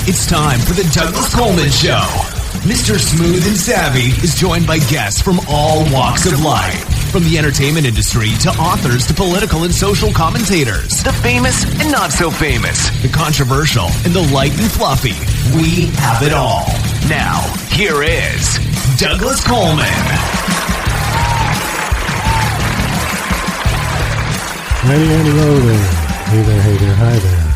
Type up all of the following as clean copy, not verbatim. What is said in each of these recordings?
It's time for the Douglas Coleman Show. Mr. Smooth and Savvy is joined by guests from all walks of life. From the entertainment industry to authors to political and social commentators. The famous and not so famous. The controversial and the light and fluffy. We have it all. Now, here is Douglas Coleman. Hello there. Hey there, hi there.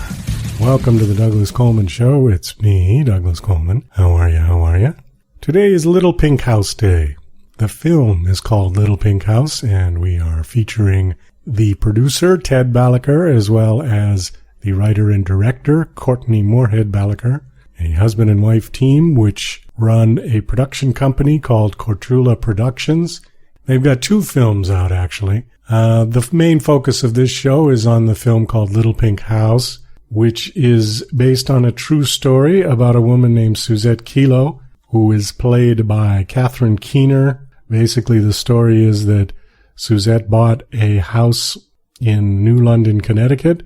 Welcome to the Douglas Coleman Show. It's me, Douglas Coleman. How are you? Today is Little Pink House Day. The film is called Little Pink House, and we are featuring the producer, Ted Balaker, as well as the writer and director, Courtney Moorhead Balaker, a husband and wife team which run a production company called Korchula Productions. They've got two films out, actually. The main focus of this show is on the film called Little Pink House, which is based on a true story about a woman named Suzette Kelo, who is played by Catherine Keener. Basically, the story is that Suzette bought a house in New London, Connecticut,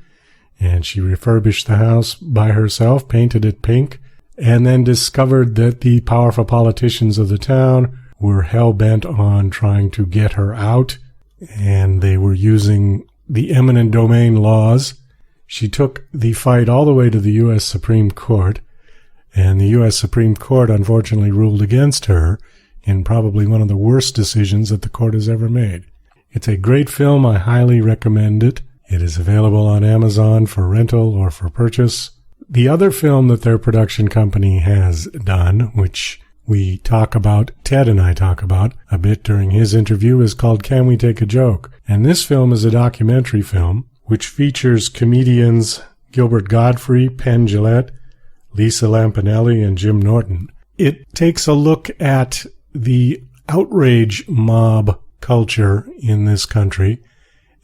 and she refurbished the house by herself, painted it pink, and then discovered that the powerful politicians of the town were hell-bent on trying to get her out, and they were using the eminent domain laws. She took the fight all the way to the U.S. Supreme Court, and the U.S. Supreme Court unfortunately ruled against her in probably one of the worst decisions that the court has ever made. It's a great film. I highly recommend it. It is available on Amazon for rental or for purchase. The other film that their production company has done, which we talk about, Ted and I talk about a bit during his interview, is called Can We Take a Joke? And this film is a documentary film which features comedians Gilbert Gottfried, Penn Jillette, Lisa Lampanelli, and Jim Norton. It takes a look at the outrage mob culture in this country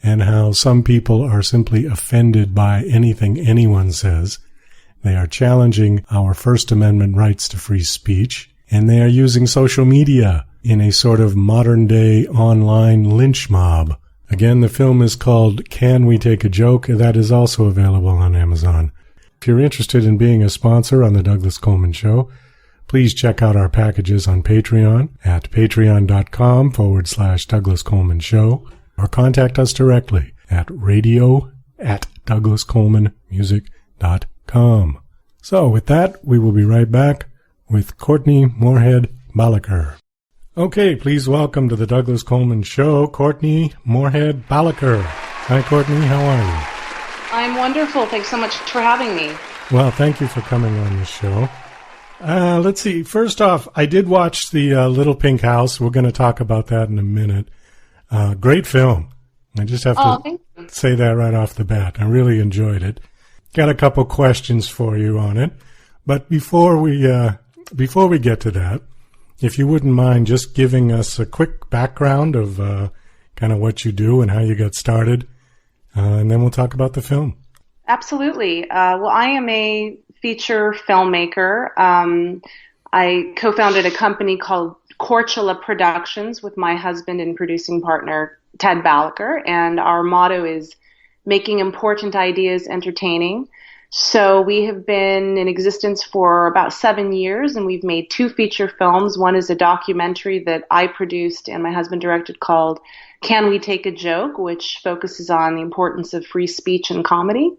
and how some people are simply offended by anything anyone says. They are challenging our First Amendment rights to free speech, and they are using social media in a sort of modern-day online lynch mob. Again, the film is called Can We Take a Joke? That is also available on Amazon. If you're interested in being a sponsor on the Douglas Coleman Show, please check out our packages on Patreon at patreon.com/Douglas Coleman Show, or contact us directly at radio@DouglasColemanMusic.com. So with that, we will be right back with Courtney Moorhead Balaker. Okay, please welcome to the Douglas Coleman Show, Courtney Moorhead Balaker. Hi, Courtney. How are you? I'm wonderful. Thanks so much for having me. Well, thank you for coming on the show. Let's see. First off, I did watch the Little Pink House. We're going to talk about that in a minute. Great film. I just have to say that right off the bat. I really enjoyed it. Got a couple questions for you on it. But before we get to that, if you wouldn't mind just giving us a quick background of kind of what you do and how you got started, and then we'll talk about the film. Absolutely. Well, I am a feature filmmaker. I co-founded a company called Korchula Productions with my husband and producing partner, Ted Balaker, and our motto is making important ideas entertaining. So we have been in existence for about 7 years, and we've made 2 feature films. One is a documentary that I produced and my husband directed called Can We Take a Joke?, which focuses on the importance of free speech and comedy.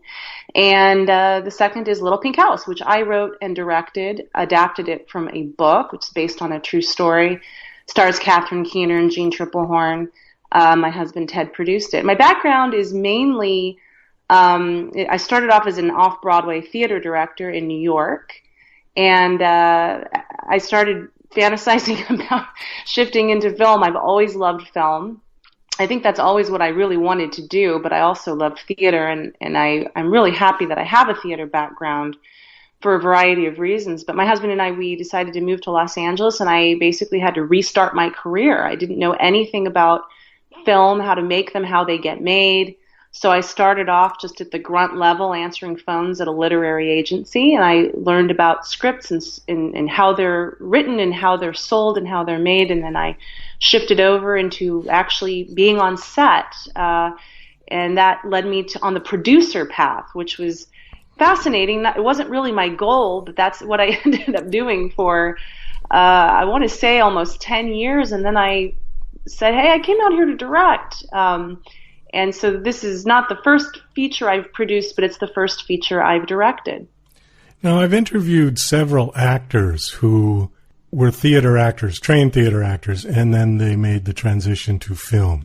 And the second is Little Pink House, which I wrote and directed, adapted it from a book, which is based on a true story. Stars Catherine Keener and Jeanne Tripplehorn. My husband Ted produced it. My background is mainly I started off as an off-Broadway theater director in New York, and I started fantasizing about shifting into film. I've always loved film. I think that's always what I really wanted to do, but I also loved theater, and I'm really happy that I have a theater background for a variety of reasons. But my husband and I, we decided to move to Los Angeles, and I basically had to restart my career. I didn't know anything about film, how to make them, how they get made. So I started off just at the grunt level answering phones at a literary agency, and I learned about scripts and how they're written and how they're sold and how they're made, and then I shifted over into actually being on set, and that led me to on the producer path, which was fascinating. It wasn't really my goal, but that's what I ended up doing for, I want to say almost 10 years. And then I said, hey, I came out here to direct. And so this is not the first feature I've produced, but it's the first feature I've directed. Now, I've interviewed several actors who were theater actors, trained theater actors, and then they made the transition to film.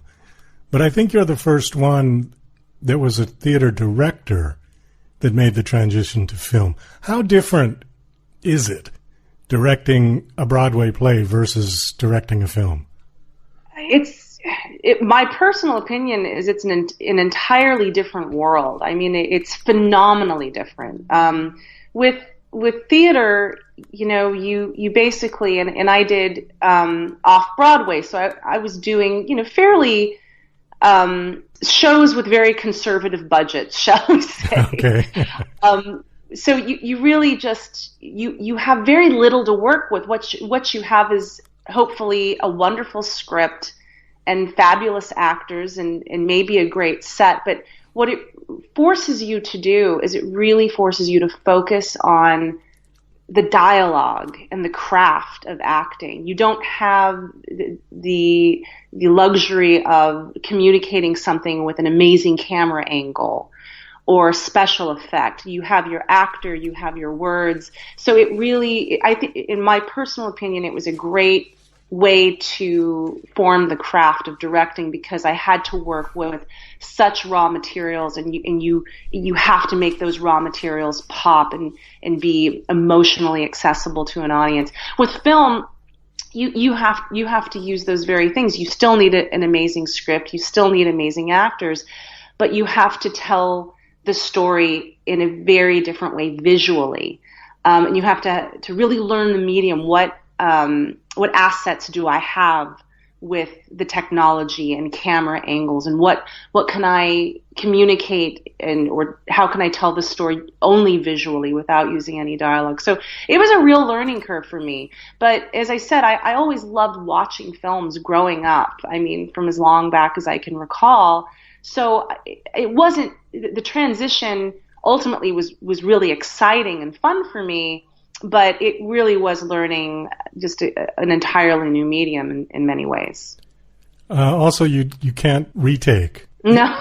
But I think you're the first one that was a theater director that made the transition to film. How different is it, directing a Broadway play versus directing a film? My personal opinion is it's an entirely different world. I mean, it's phenomenally different. With theater, you basically, and I did off Broadway, so I was doing, fairly shows with very conservative budgets, shall we say. Okay. So you really just, you have very little to work with. What you have is hopefully a wonderful script and fabulous actors and maybe a great set. But what it forces you to do is it really forces you to focus on the dialogue and the craft of acting. You don't have the luxury of communicating something with an amazing camera angle or special effect. You have your actor, you have your words. So it really, I think, in my personal opinion, it was a great way to form the craft of directing because I had to work with such raw materials, and you have to make those raw materials pop and be emotionally accessible to an audience. With film, you have to use those very things. You still need an amazing script, you still need amazing actors, but you have to tell the story in a very different way visually, and you have to really learn the medium. What assets do I have with the technology and camera angles, and what can I communicate, or how can I tell the story only visually without using any dialogue? So it was a real learning curve for me. But as I said, I always loved watching films growing up. I mean, from as long back as I can recall. So it wasn't, the transition ultimately was really exciting and fun for me. But it really was learning just an entirely new medium in many ways. Also, you can't retake. No,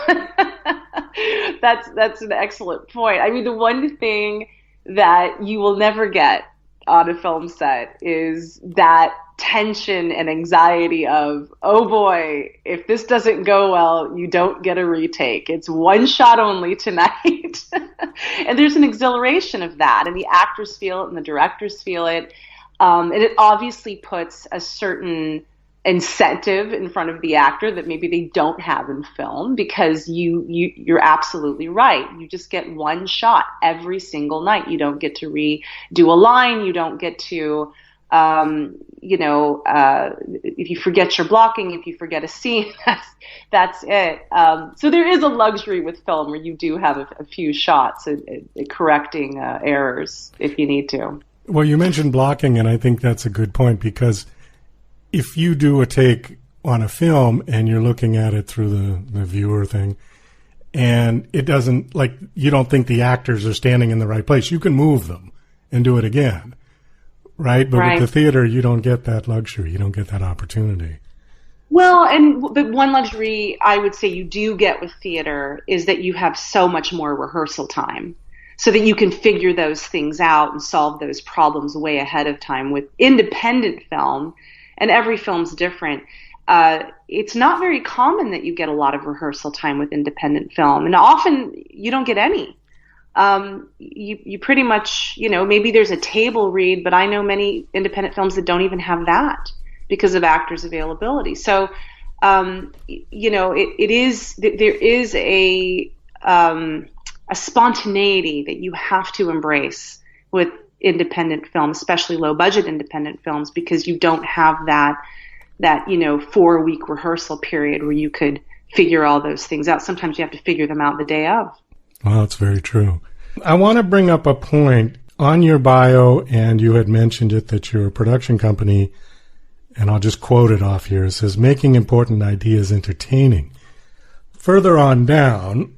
that's an excellent point. I mean, the one thing that you will never get on a film set is that tension and anxiety of, oh boy, if this doesn't go well, you don't get a retake. It's one shot only tonight. And there's an exhilaration of that, and the actors feel it and the directors feel it. And it obviously puts a certain incentive in front of the actor that maybe they don't have in film, because you're absolutely right. You just get one shot every single night. You don't get to redo a line. You don't get to, if you forget your blocking, if you forget a scene, that's it. So there is a luxury with film where you do have a few shots at correcting errors if you need to. Well, you mentioned blocking, and I think that's a good point, because if you do a take on a film and you're looking at it through the viewer thing, and it doesn't, like, you don't think the actors are standing in the right place, you can move them and do it again, right? But right. With the theater, you don't get that luxury. You don't get that opportunity. Well, but one luxury I would say you do get with theater is that you have so much more rehearsal time, so that you can figure those things out and solve those problems way ahead of time. With independent film, and every film's different, it's not very common that you get a lot of rehearsal time with independent film, and often you don't get any. You pretty much, maybe there's a table read, but I know many independent films that don't even have that because of actors' availability. So, there is a spontaneity that you have to embrace with independent film, especially low budget independent films, because you don't have that 4-week rehearsal period where you could figure all those things out. Sometimes you have to figure them out the day of. Well, that's very true. I want to bring up a point on your bio, and you had mentioned it, that your production company, and I'll just quote it off here, it says, making important ideas entertaining. further on down,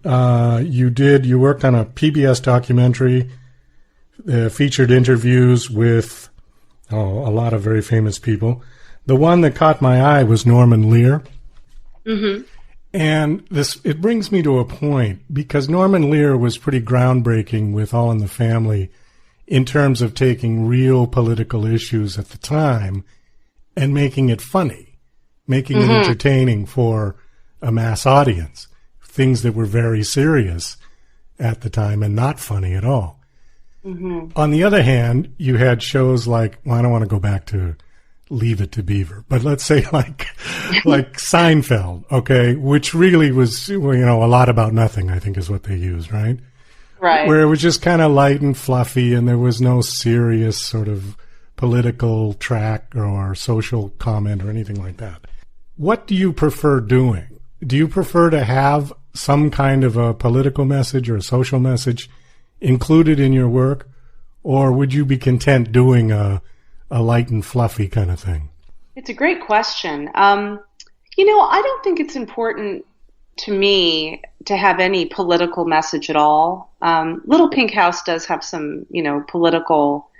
you worked on a PBS documentary, featured interviews with a lot of very famous people. The one that caught my eye was Norman Lear. Mm-hmm. And it brings me to a point, because Norman Lear was pretty groundbreaking with All in the Family in terms of taking real political issues at the time and making it funny, making it entertaining for a mass audience, things that were very serious at the time and not funny at all. Mm-hmm. On the other hand, you had shows like, well, I don't want to go back to Leave It to Beaver, but let's say like Seinfeld, okay, which really was, a lot about nothing, I think is what they used, right? Right. Where it was just kind of light and fluffy and there was no serious sort of political track or social comment or anything like that. What do you prefer doing? Do you prefer to have some kind of a political message or a social message included in your work, or would you be content doing a light and fluffy kind of thing? It's a great question. I don't think it's important to me to have any political message at all. Little Pink House does have some, political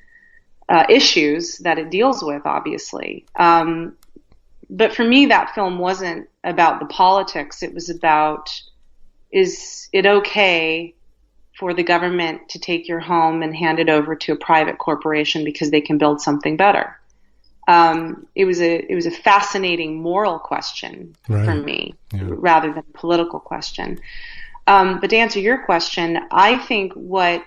issues that it deals with, obviously. But for me, that film wasn't about the politics. It was about, is it okay for the government to take your home and hand it over to a private corporation because they can build something better? It was a fascinating moral question for me, rather than a political question. But to answer your question, I think what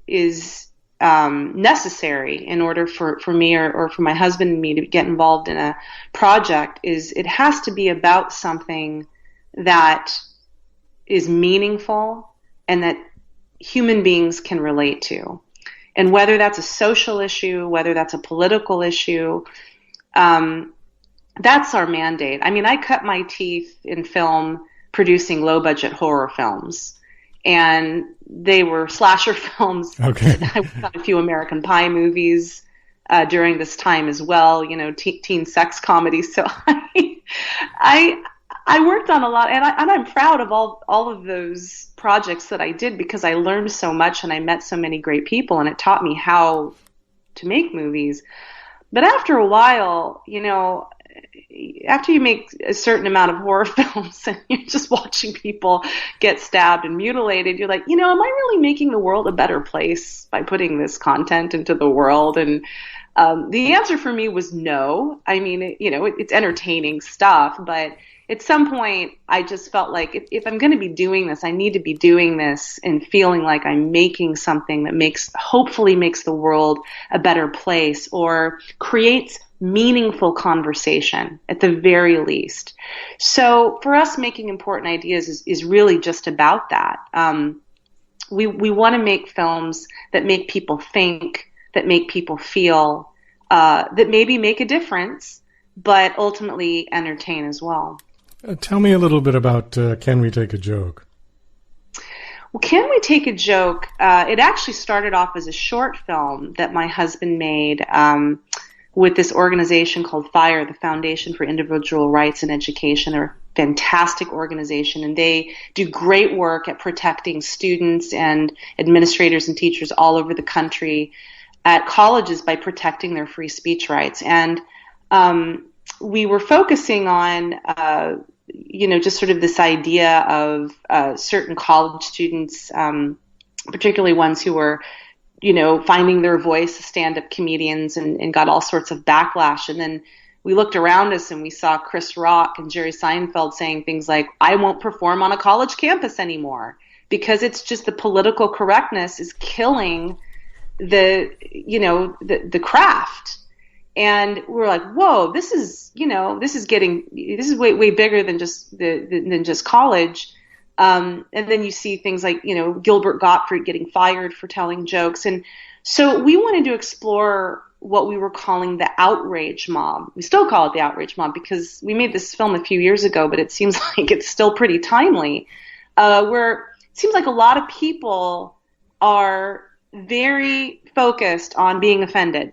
is necessary in order for me or for my husband and me to get involved in a project is it has to be about something that is meaningful and that human beings can relate to. And whether that's a social issue, whether that's a political issue, that's our mandate. I mean, I cut my teeth in film producing low-budget horror films, and they were slasher films. Okay. I worked on a few American Pie movies during this time as well, teen sex comedies. So I worked on a lot, and I'm proud of all of those projects that I did, because I learned so much and I met so many great people, and it taught me how to make movies. But after a while, after you make a certain amount of horror films and you're just watching people get stabbed and mutilated, you're like, am I really making the world a better place by putting this content into the world? And the answer for me was no. I mean, it's entertaining stuff, but at some point I just felt like if I'm going to be doing this, I need to be doing this and feeling like I'm making something that hopefully makes the world a better place, or creates meaningful conversation at the very least. So for us, making important ideas is really just about that. We want to make films that make people think, that make people feel, that maybe make a difference, but ultimately entertain as well. Tell me a little bit about Can We Take a Joke? Well, Can We Take a Joke? It actually started off as a short film that my husband made with this organization called FIRE, the Foundation for Individual Rights and Education. They're a fantastic organization, and they do great work at protecting students and administrators and teachers all over the country at colleges by protecting their free speech rights. And we were focusing on, just sort of this idea of certain college students, particularly ones who were, finding their voice as stand-up comedians and got all sorts of backlash. And then we looked around us and we saw Chris Rock and Jerry Seinfeld saying things like, I won't perform on a college campus anymore, because it's just the political correctness is killing the craft. And we're like, whoa, this is way bigger than just college. And then you see things like, Gilbert Gottfried getting fired for telling jokes. And so we wanted to explore what we were calling the outrage mob. We still call it the outrage mob because we made this film a few years ago, but it seems like it's still pretty timely, where it seems like a lot of people are very focused on being offended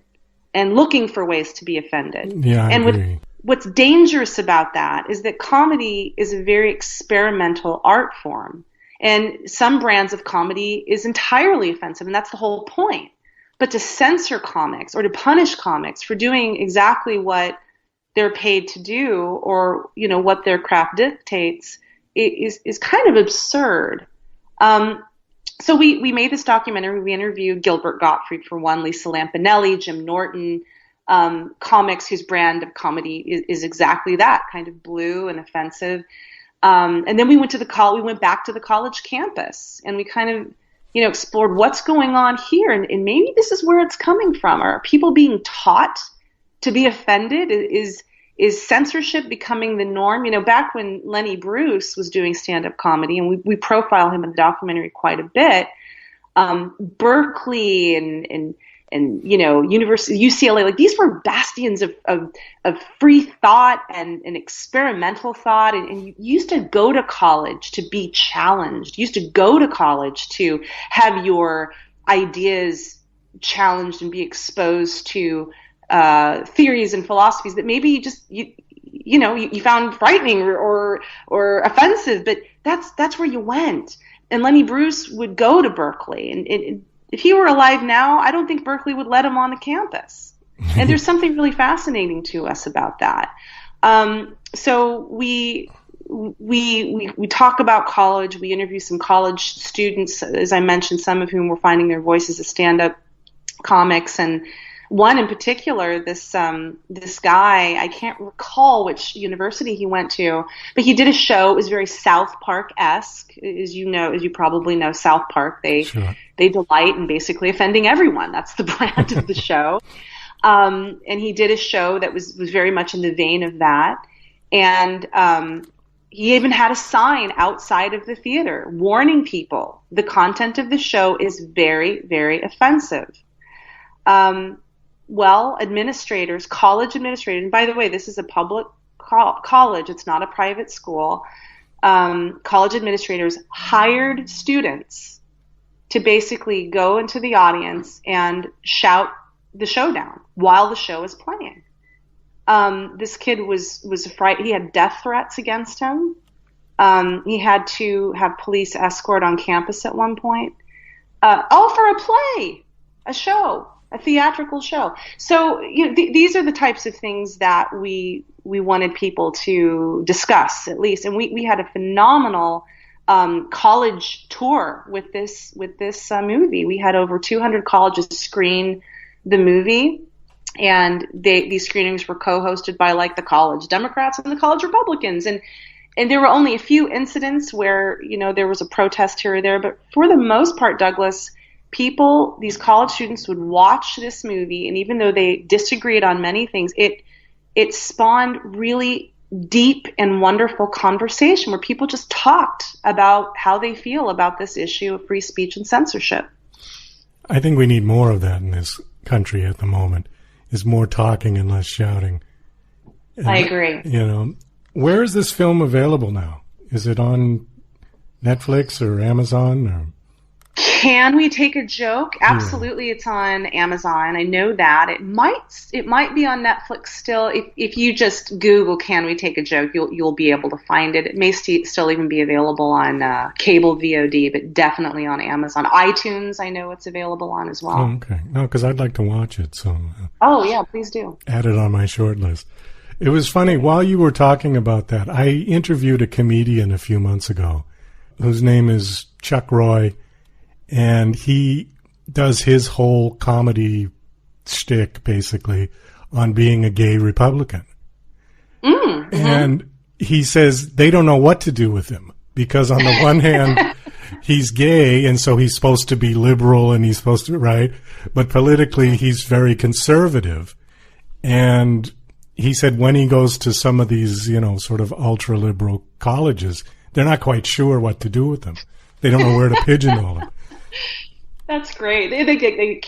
and looking for ways to be offended. Yeah, I agree. what's dangerous about that is that comedy is a very experimental art form. And some brands of comedy is entirely offensive, and that's the whole point. But to censor comics or to punish comics for doing exactly what they're paid to do, or what their craft dictates, is kind of absurd. So we made this documentary. We interviewed Gilbert Gottfried for one, Lisa Lampanelli, Jim Norton, comics whose brand of comedy is exactly that, kind of blue and offensive. And then we went back to the college campus, and we kind of explored what's going on here, and maybe this is where it's coming from. Are people being taught to be offended? Is censorship becoming the norm? Back when Lenny Bruce was doing stand-up comedy, and we profile him in the documentary quite a bit, Berkeley and University, UCLA, like these were bastions of free thought and experimental thought. And you used to go to college to be challenged. You used to go to college to have your ideas challenged and be exposed to theories and philosophies that maybe you found frightening or offensive, but that's where you went. And Lenny Bruce would go to Berkeley, and if he were alive now, I don't think Berkeley would let him on the campus. And there's something really fascinating to us about that. So we talk about college. We interview some college students, as I mentioned, some of whom were finding their voices as stand-up comics, and one in particular, this guy, I can't recall which university he went to, but he did a show. It was very South Park-esque, as you probably know. South Park, they delight in basically offending everyone. That's the brand of the show. And he did a show that was very much in the vein of that. And he even had a sign outside of the theater warning people the content of the show is very, very offensive. Well, administrators, college administrators, and by the way, this is a public college, it's not a private school. College administrators hired students to basically go into the audience and shout the show down while the show is playing. This kid was afraid. He had death threats against him. He had to have police escort on campus at one point. All for a play, a show. A theatrical show. So these are the types of things that we wanted people to discuss, at least. And we had a phenomenal college tour with this movie. We had over 200 colleges screen the movie, and these screenings were co-hosted by like the college Democrats and the college Republicans, and there were only a few incidents where there was a protest here or there, but for the most part, Douglas, these college students would watch this movie, and even though they disagreed on many things, it spawned really deep and wonderful conversation where people just talked about how they feel about this issue of free speech and censorship. I think we need more of that in this country at the moment, is more talking and less shouting. And, I agree. Where is this film available now? Is it on Netflix or Amazon or... Can we take a joke? Absolutely, It's on Amazon. I know that. It might be on Netflix still. If you just Google "Can we take a joke," you'll be able to find it. It may still even be available on cable VOD, but definitely on Amazon. iTunes, I know it's available on as well. Oh, okay. No, because I'd like to watch it. So. Oh yeah, please do. Add it on my short list. It was funny, while you were talking about that, I interviewed a comedian a few months ago whose name is Chuck Roy. And he does his whole comedy shtick, basically, on being a gay Republican. Mm-hmm. And he says they don't know what to do with him, because on the one hand, he's gay, and so he's supposed to be liberal, and he's supposed to, right? But politically, he's very conservative. And he said when he goes to some of these, sort of ultra-liberal colleges, they're not quite sure what to do with him. They don't know where to pigeonhole him. That's great. They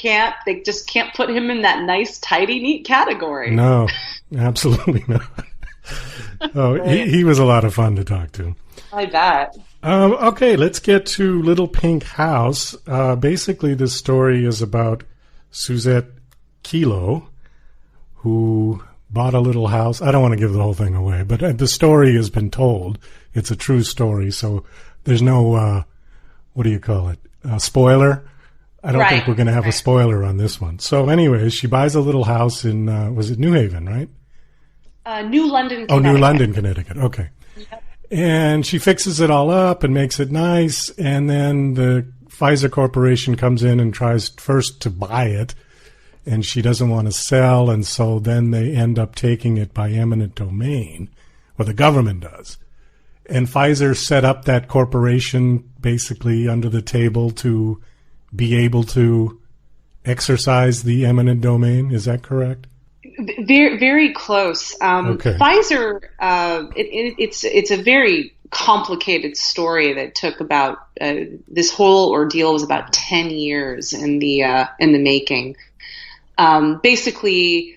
just can't put him in that nice, tidy, neat category. No, absolutely not. Oh, he was a lot of fun to talk to. I bet. Okay, let's get to Little Pink House. Basically, this story is about Suzette Kelo, who bought a little house. I don't want to give the whole thing away, but the story has been told. It's a true story, so there's no, what do you call it, spoiler? I don't think we're going to have a spoiler on this one. So anyways, she buys a little house in, was it New Haven, right? New London, Connecticut. Oh, New London, Connecticut. Okay. Yep. And she fixes it all up and makes it nice, and then the Pfizer Corporation comes in and tries first to buy it, and she doesn't want to sell, and so then they end up taking it by eminent domain, or the government does. And Pfizer set up that corporation basically under the table to be able to exercise the eminent domain. Is that correct? Very, very close. Okay. Pfizer, it's a very complicated story that took about this whole ordeal was about 10 years in the making. Basically,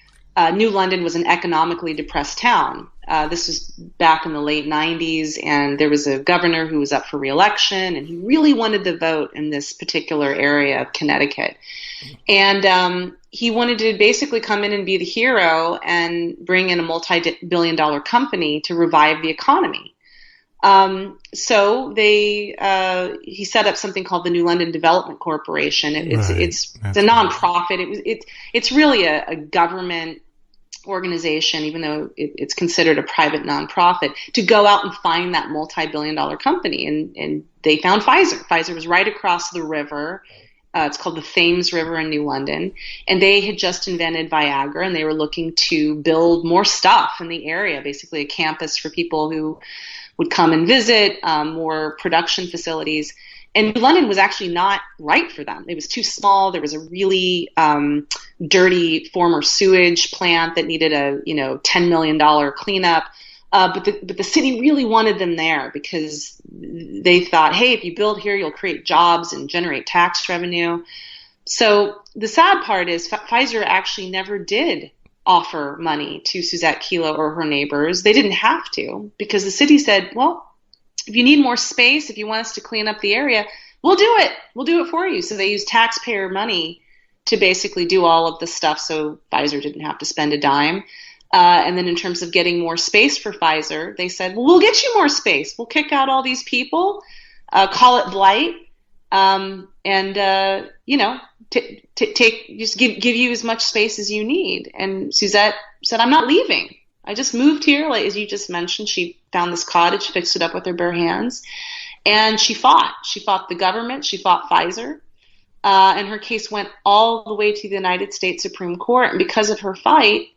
New London was an economically depressed town. This was back in the late 90s, and there was a governor who was up for re-election, and he really wanted the vote in this particular area of Connecticut. And he wanted to basically come in and be the hero and bring in a multi-billion-dollar company to revive the economy. So he set up something called the New London Development Corporation. It's a nonprofit. It's really a government organization, even though it's considered a private nonprofit, to go out and find that multi-billion-dollar company. And they found Pfizer. Pfizer was right across the river. It's called the Thames River in New London. And they had just invented Viagra, and they were looking to build more stuff in the area, basically a campus for people who would come and visit, more production facilities. And New London was actually not right for them. It was too small. There was a really dirty former sewage plant that needed a $10 million cleanup. But the city really wanted them there because they thought, hey, if you build here, you'll create jobs and generate tax revenue. So the sad part is Pfizer actually never did offer money to Suzette Kelo or her neighbors. They didn't have to, because the city said, well, if you need more space, if you want us to clean up the area, we'll do it. We'll do it for you. So they used taxpayer money to basically do all of the stuff so Pfizer didn't have to spend a dime. And then in terms of getting more space for Pfizer, they said, well, we'll get you more space. We'll kick out all these people, call it blight, just give you as much space as you need. And Suzette said, I'm not leaving. I just moved here. Like, as you just mentioned, she found this cottage, fixed it up with her bare hands, and she fought. She fought the government. She fought Pfizer. And her case went all the way to the United States Supreme Court. And because of her fight,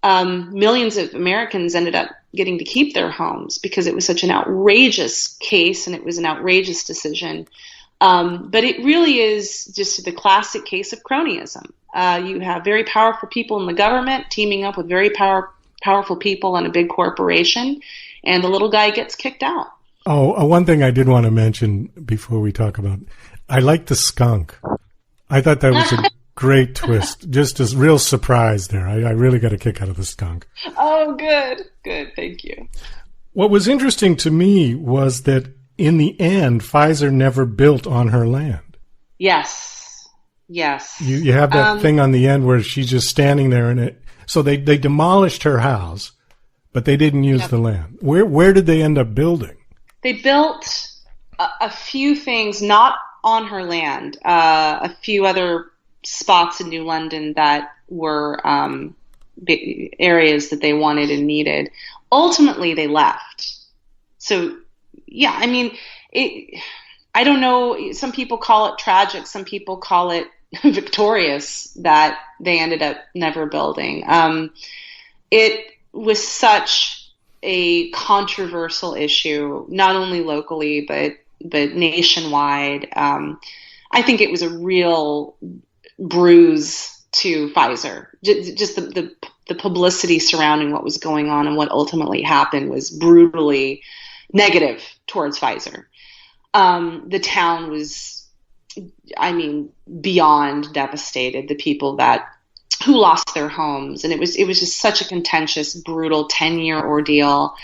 millions of Americans ended up getting to keep their homes because it was such an outrageous case and it was an outrageous decision. But it really is just the classic case of cronyism. You have very powerful people in the government teaming up with very powerful people in a big corporation, and the little guy gets kicked out. Oh, one thing I did want to mention before we talk about, I like the skunk. I thought that was a great twist. Just a real surprise there. I really got a kick out of the skunk. Oh, good. Good. Thank you. What was interesting to me was that in the end, Pfizer never built on her land. Yes. You have that thing on the end where she's just standing there, and so they demolished her house, but they didn't use the land. Where did they end up building? They built a few things not on her land, a few other spots in New London that were areas that they wanted and needed. Ultimately, they left. So, yeah, I mean, I don't know. Some people call it tragic. Some people call it victorious that they ended up never building. It was such a controversial issue, not only locally, but nationwide. I think it was a real bruise to Pfizer. Just the publicity surrounding what was going on and what ultimately happened was brutally negative towards Pfizer. The town was, beyond devastated. The people who lost their homes, and it was just such a contentious, brutal 10-year ordeal.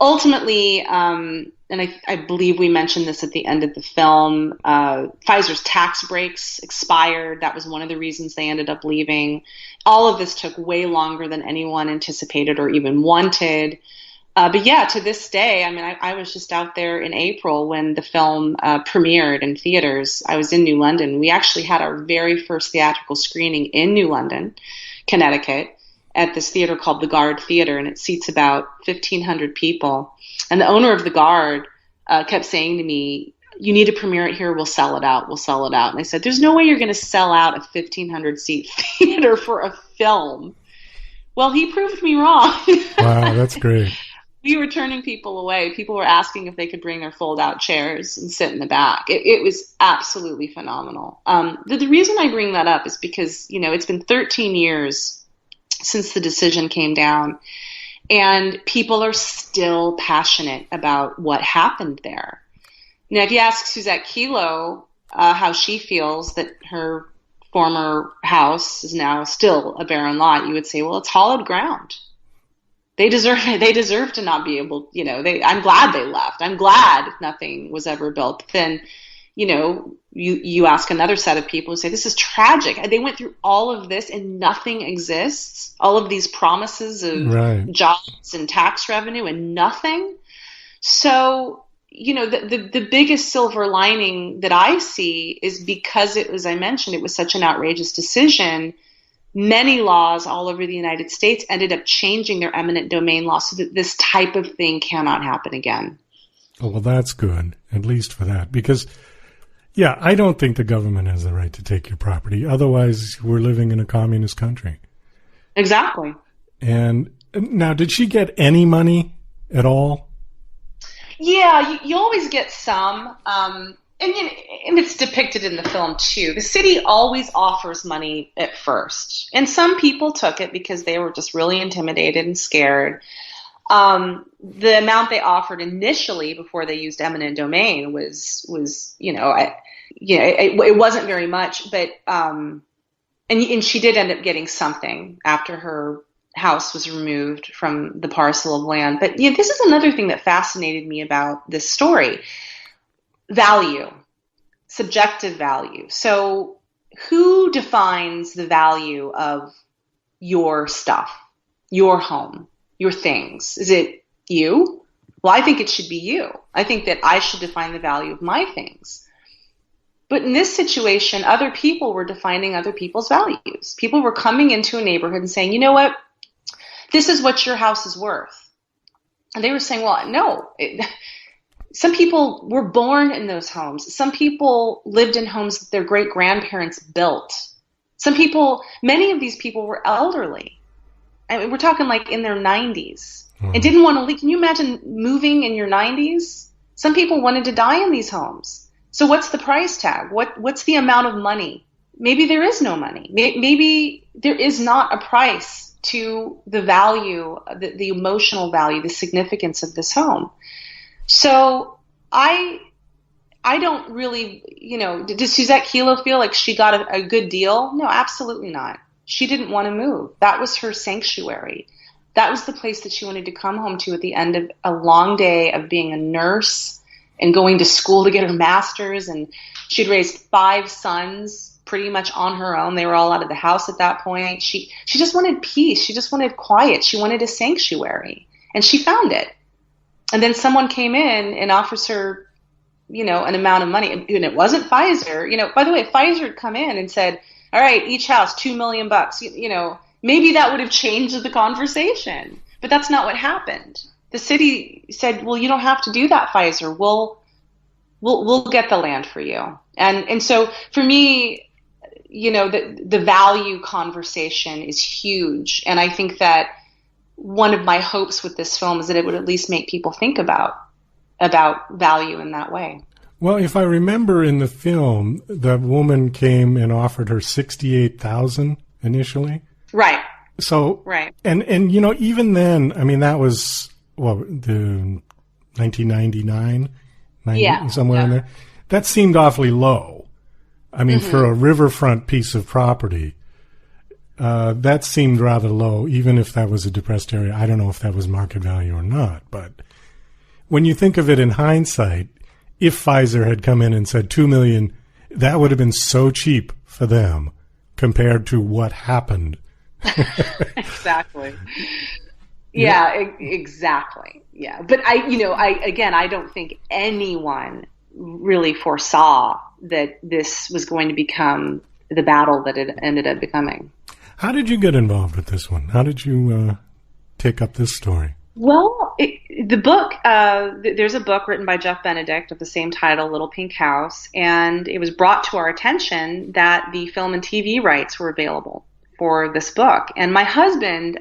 ultimately, and I believe we mentioned this at the end of the film, Pfizer's tax breaks expired. That was one of the reasons they ended up leaving. All of this took way longer than anyone anticipated or even wanted. But yeah, to this day, I mean, I was just out there in April when the film premiered in theaters. I was in New London. We actually had our very first theatrical screening in New London, Connecticut, at this theater called the Guard Theater, and it seats about 1,500 people. And the owner of the Guard kept saying to me, "You need to premiere it here. We'll sell it out. We'll sell it out." And I said, "There's no way you're going to sell out a 1,500 seat theater for a film." Well, he proved me wrong. Wow, that's great. We were turning people away. People were asking if they could bring their fold-out chairs and sit in the back. It was absolutely phenomenal. The reason I bring that up is because, it's been 13 years since the decision came down, and people are still passionate about what happened there. Now, if you ask Suzette Kelo how she feels that her former house is now still a barren lot, you would say, well, it's hollowed ground. They deserve it. They deserve to not be able, I'm glad they left. I'm glad nothing was ever built. But then, you ask another set of people who say, this is tragic. They went through all of this and nothing exists. All of these promises of jobs and tax revenue and nothing. So, the biggest silver lining that I see is because it was, I mentioned, it was such an outrageous decision. Many laws all over the United States ended up changing their eminent domain law so that this type of thing cannot happen again. Oh, well, that's good, at least for that. Because, yeah, I don't think the government has the right to take your property. Otherwise, we're living in a communist country. Exactly. And now, did she get any money at all? Yeah, you always get some. And it's depicted in the film, too. The city always offers money at first. And some people took it because they were just really intimidated and scared. The amount they offered initially before they used eminent domain was it wasn't very much. But and she did end up getting something after her house was removed from the parcel of land. But this is another thing that fascinated me about this story. Value, subjective value. So who defines the value of your stuff, your home, your things? Is it you? Well, I think it should be you. I think that I should define the value of my things. But in this situation, other people were defining other people's values. People were coming into a neighborhood and saying, you know what? This is what your house is worth. And they were saying, well, no. Some people were born in those homes. Some people lived in homes that their great-grandparents built. Many of these people were elderly. I mean, we're talking like in their 90s. And didn't want to leave. Can you imagine moving in your 90s? Some people wanted to die in these homes. So what's the price tag? What's the amount of money? Maybe there is no money. Maybe there is not a price to the value, the emotional value, the significance of this home. So I don't really, did Suzette Kelo feel like she got a good deal? No, absolutely not. She didn't want to move. That was her sanctuary. That was the place that she wanted to come home to at the end of a long day of being a nurse and going to school to get her master's. And she'd raised 5 sons pretty much on her own. They were all out of the house at that point. She just wanted peace. She just wanted quiet. She wanted a sanctuary. And she found it. And then someone came in and offers her, an amount of money. And it wasn't Pfizer. By the way, Pfizer had come in and said, all right, each house, $2 million. Maybe that would have changed the conversation. But that's not what happened. The city said, well, you don't have to do that, Pfizer. We'll get the land for you. And so for me, the value conversation is huge. And I think that one of my hopes with this film is that it would at least make people think about value in that way. Well, if I remember in the film, the woman came and offered her $68,000 initially. Right. So, right. And even then, I mean, that was, the 1999, somewhere in there. That seemed awfully low. I mean, for a riverfront piece of property, that seemed rather low, even if that was a depressed area. I don't know if that was market value or not, but when you think of it in hindsight, if Pfizer had come in and said $2 million, that would have been so cheap for them compared to what happened. Exactly. Yeah, exactly. Yeah. But I don't think anyone really foresaw that this was going to become the battle that it ended up becoming. How did you get involved with this one? How did you take up this story? Well, the book, there's a book written by Jeff Benedict of the same title, Little Pink House, and it was brought to our attention that the film and TV rights were available for this book. And my husband,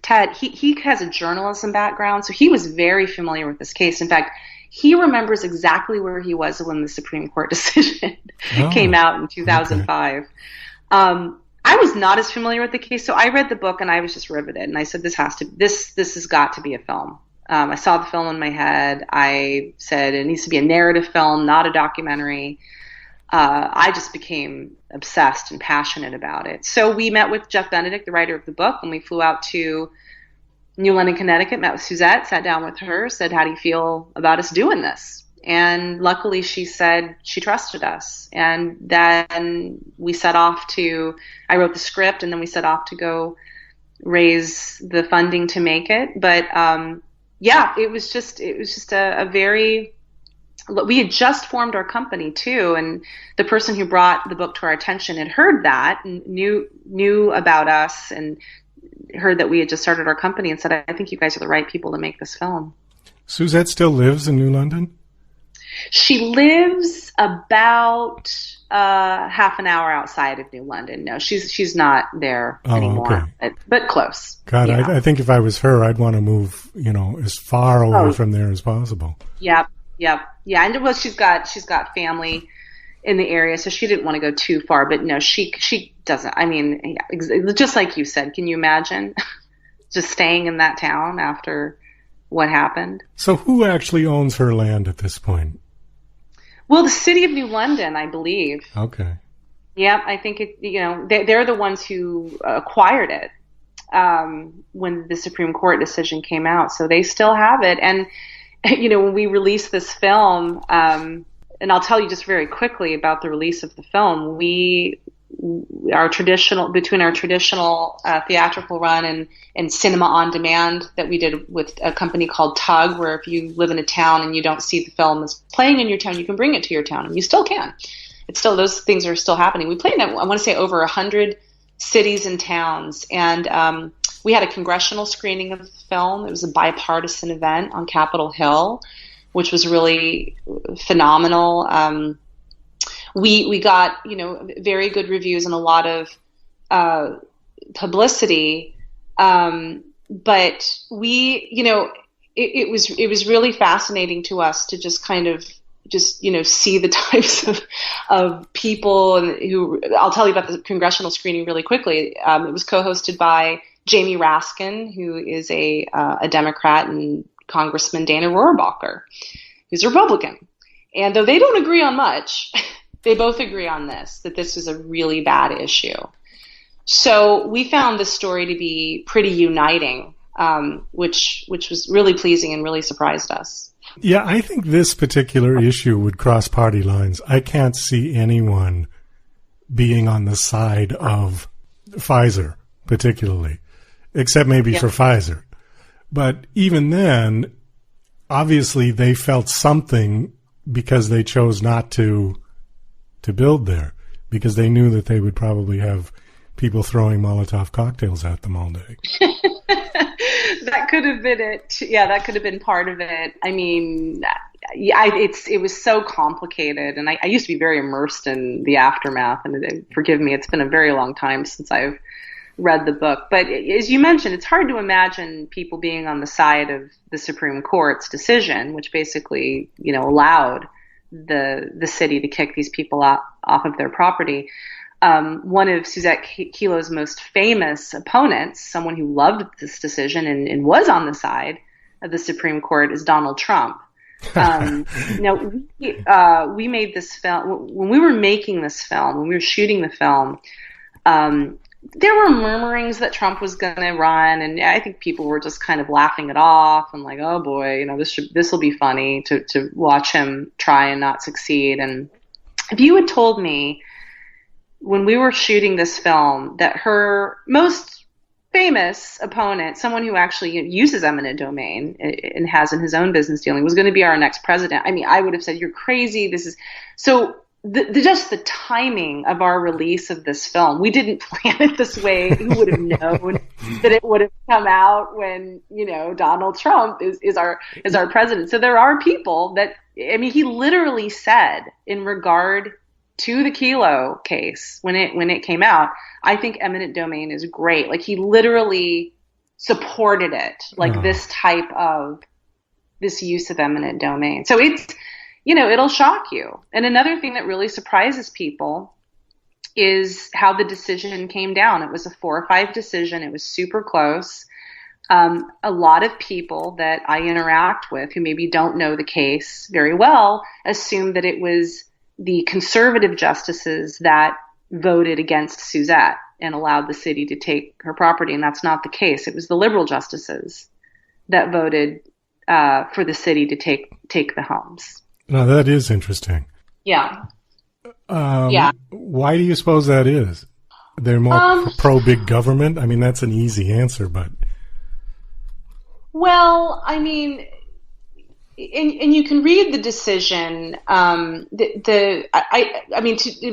Ted, he has a journalism background, so he was very familiar with this case. In fact, he remembers exactly where he was when the Supreme Court decision came out in 2005. Okay. I was not as familiar with the case, so I read the book and I was just riveted. And I said, this has got to be a film. I saw the film in my head. I said it needs to be a narrative film, not a documentary. I just became obsessed and passionate about it. So we met with Jeff Benedict, the writer of the book, and we flew out to New London, Connecticut, met with Suzette, sat down with her, said, how do you feel about us doing this? And luckily she said she trusted us. And then we set off I wrote the script, and then we set off to go raise the funding to make it. But it was just a very, we had just formed our company too. And the person who brought the book to our attention had heard that and knew about us and heard that we had just started our company and said, I think you guys are the right people to make this film. Suzette still lives in New London? She lives about half an hour outside of New London. No, she's not there anymore, okay. But close. God, yeah. I think if I was her, I'd want to move, as far away from there as possible. Yep. Yeah. And well, she's got family in the area, so she didn't want to go too far. But no, she doesn't. I mean, just like you said, can you imagine just staying in that town after what happened? So who actually owns her land at this point? Well, the city of New London, I believe. Okay. Yeah, I think they're the ones who acquired it when the Supreme Court decision came out. So they still have it. And, when we released this film, and I'll tell you just very quickly about the release of the film, between our traditional theatrical run and cinema on demand that we did with a company called Tug, where if you live in a town and you don't see the film that's playing in your town, you can bring it to your town, and you still can. Those things are still happening. We played in, I want to say, over 100 cities and towns, and we had a congressional screening of the film. It was a bipartisan event on Capitol Hill, which was really phenomenal. We got, very good reviews and a lot of publicity. But it was really fascinating to us to just kind of see the types of people who, I'll tell you about the congressional screening really quickly. It was co-hosted by Jamie Raskin, who is a Democrat, and Congressman Dana Rohrabacher, who's a Republican. And though they don't agree on much, they both agree on that this was a really bad issue. So we found this story to be pretty uniting, which was really pleasing and really surprised us. Yeah, I think this particular issue would cross party lines. I can't see anyone being on the side of Pfizer, particularly, except maybe for Pfizer. But even then, obviously they felt something because they chose not to build there, because they knew that they would probably have people throwing Molotov cocktails at them all day. That could have been it. Yeah, that could have been part of it. I mean, it was so complicated, and I used to be very immersed in the aftermath, and forgive me, it's been a very long time since I've read the book. But as you mentioned, it's hard to imagine people being on the side of the Supreme Court's decision, which basically, allowed the city to kick these people off of their property. One of Suzette Kelo's most famous opponents, someone who loved this decision and was on the side of the Supreme Court, is Donald Trump. We made this film when we were making this film, when we were shooting the film. there were murmurings that Trump was going to run, and I think people were just kind of laughing it off and like, oh boy, you know, this will be funny to watch him try and not succeed. And if you had told me when we were shooting this film that her most famous opponent, someone who actually uses eminent domain and has in his own business dealing, was going to be our next president, I mean, I would have said, you're crazy. This is so. Just the timing of our release of this film, we didn't plan it this way. Who would have known that it would have come out when, you know, Donald Trump is our president? So there are people that, I mean, he literally said in regard to the Kelo case when it came out, I think eminent domain is great. Like, he literally supported it, like this use of eminent domain. So it's, you know, it'll shock you. And another thing that really surprises people is how the decision came down. It was a 4-5 decision. It was super close. A lot of people that I interact with who maybe don't know the case very well assume that it was the conservative justices that voted against Suzette and allowed the city to take her property. And that's not the case. It was the liberal justices that voted for the city to take the homes. Now, that is interesting. Yeah. Why do you suppose that is? They're more pro-big government? I mean, that's an easy answer, but... Well, I mean, and you can read the decision. A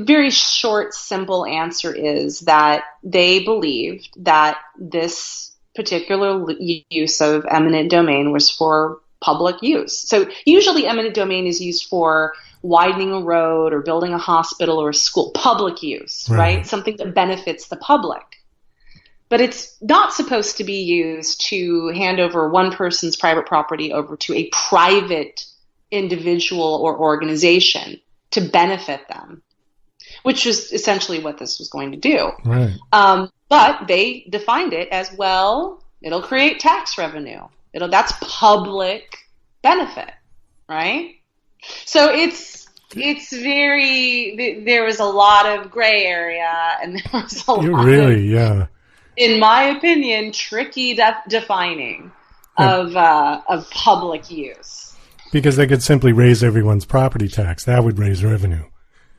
very short, simple answer is that they believed that this particular use of eminent domain was for public use. So usually eminent domain is used for widening a road or building a hospital or a school, public use, right? Something that benefits the public. But it's not supposed to be used to hand over one person's private property over to a private individual or organization to benefit them, which is essentially what this was going to do. Right. But they defined it as, well, it'll create tax revenue. That's public benefit, right? So it's very, there was a lot of gray area, and there was a lot in my opinion, tricky defining of public use. Because they could simply raise everyone's property tax. That would raise revenue.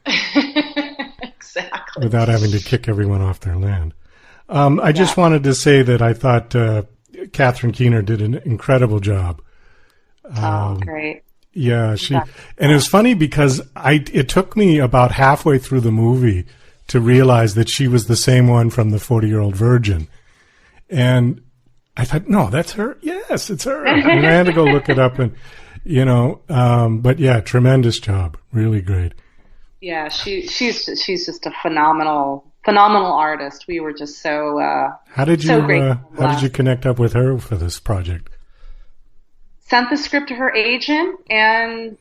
Exactly. Without having to kick everyone off their land. I just wanted to say that I thought Catherine Keener did an incredible job. Great. Yeah, and it was funny because it took me about halfway through the movie to realize that she was the same one from the 40-Year-Old Virgin. And I thought, no, that's her. Yes, it's her. And I had to go look it up and, you know, but yeah, tremendous job. Really great. Yeah, she's just a phenomenal artist. We were just so how did you grateful. How did you connect up with her for this project? Sent the script to her agent, and